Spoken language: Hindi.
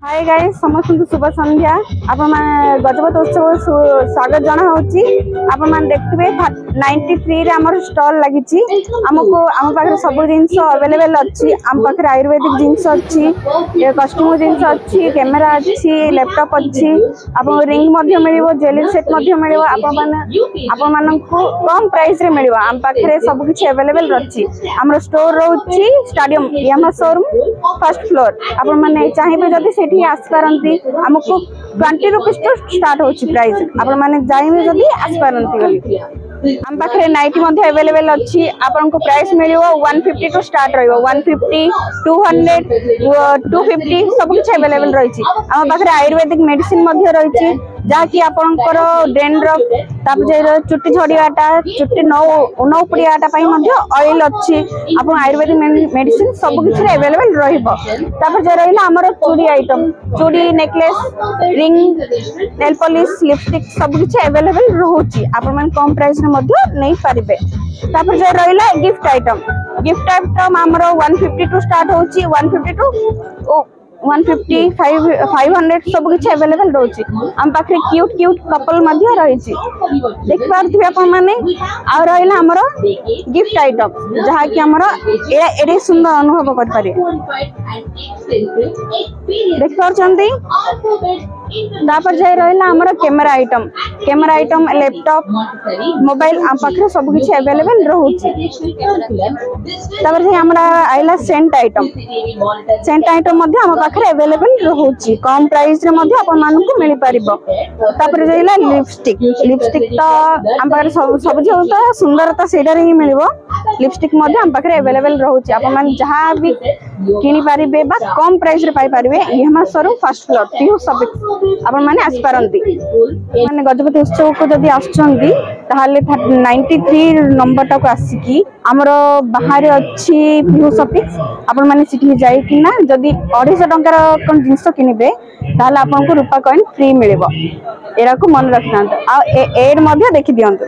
हाय गाइस समस्त शुभ संध्या आपण गजपति उत्सव स्वागत जना होची आपण मान देखिबे 93 रे हमर स्टॉल लागिची हमको हम पाखरे सब जिंस अवेलेबल अछि हम पाखरे आयुर्वेदिक जिंस अछि कस्टमर जिंस अछि कैमरा अछि लैपटॉप अछि आपण रिंग मध्ये मिलिबो ज्वेलरी सेट मध्ये मिलिबो आपण मानन को कम प्राइस रे मिलिबो हम पाखरे सब किछि अवेलेबल अछि हमर स्टोर रहउची स्टेडियम यामा शोरूम फर्स्ट फ्लोर आपण माने चाहिबे जदी सेठी आसपारंती हमको 20 रुपीस तो स्टार्ट होची प्राइस आपण माने जाइमे जदी आसपारंती हम पाखरे नाइटी मध्ये अवेलेबल अछि आपन को प्राइस मिलियो 150 टू स्टार्ट रहियो 150 200 250 सब कुछ अवेलेबल रहिछि हम पाखरे आयुर्वेदिक मेडिसिन मध्ये रहिछि जा कि आपनकर डेंड्रफ ताप जे चुट्टी झड़ियाटा चुट्टी नौ पड़ियाटा पई मध्ये ऑयल अछि आपन आयुर्वेदिक मेडिसिन सब कुछ अवेलेबल रहिबो ताप जे रहिला हमर चूड़ी आइटम चूड़ी necklace ring nail polish lipstick सब कुछ अवेलेबल रहउछि आपन मन कम प्राइस रे मध्ये नै पारिबे तापर जे रहिला गिफ्ट आइटम हमर 150 टू स्टार्ट होछि 150 टू 150 500 सब कुछ अवेलेबल रहउछि हम पाखरे क्यूट कपल मध्ये रहिछि देख पारथिबे अपन माने आ रहिला हमर गिफ्ट आइटम जहा कि हमर एडे सुंदर अनुभव कर पारे देख पारछंती तापर जे रहिला हमर कैमरा आइटम लैपटॉप मोबाइल हम पाखरे सब कुछ अवेलेबल रहउछि तापर जे हमरा आइला सेंट आइटम मध्ये हम पाखरे अवेलेबल रहउछि कम प्राइस रे मध्ये अपन मान को मिली परिबो तापर जेला लिपस्टिक तो हम पाखरे सब जो तो सुंदरता सेडा रे ही मिलिबो लिपस्टिक मध्ये हम पाखरे अवेलेबल रहउछि अपन मान जहां भी किनि पारिबे बा कम प्राइस रे पाई पारिबे यहमा शोरूम फर्स्ट फ्लोर पियू सब अपन माने आस पारंती माने गजपति उत्सव को जदी आछंती ताहाले 93 नंबर तक आसी की हमरो बाहर अछि पियू शॉपिंग अपन माने सिटी जाई कि ना जदी 250 टंकार कोन जिंस किनिबे ताहाले आपन को रुपा कॉइन फ्री मिलिबो एरा को मन रखनांत आ एड मध्ये देखि दियंत।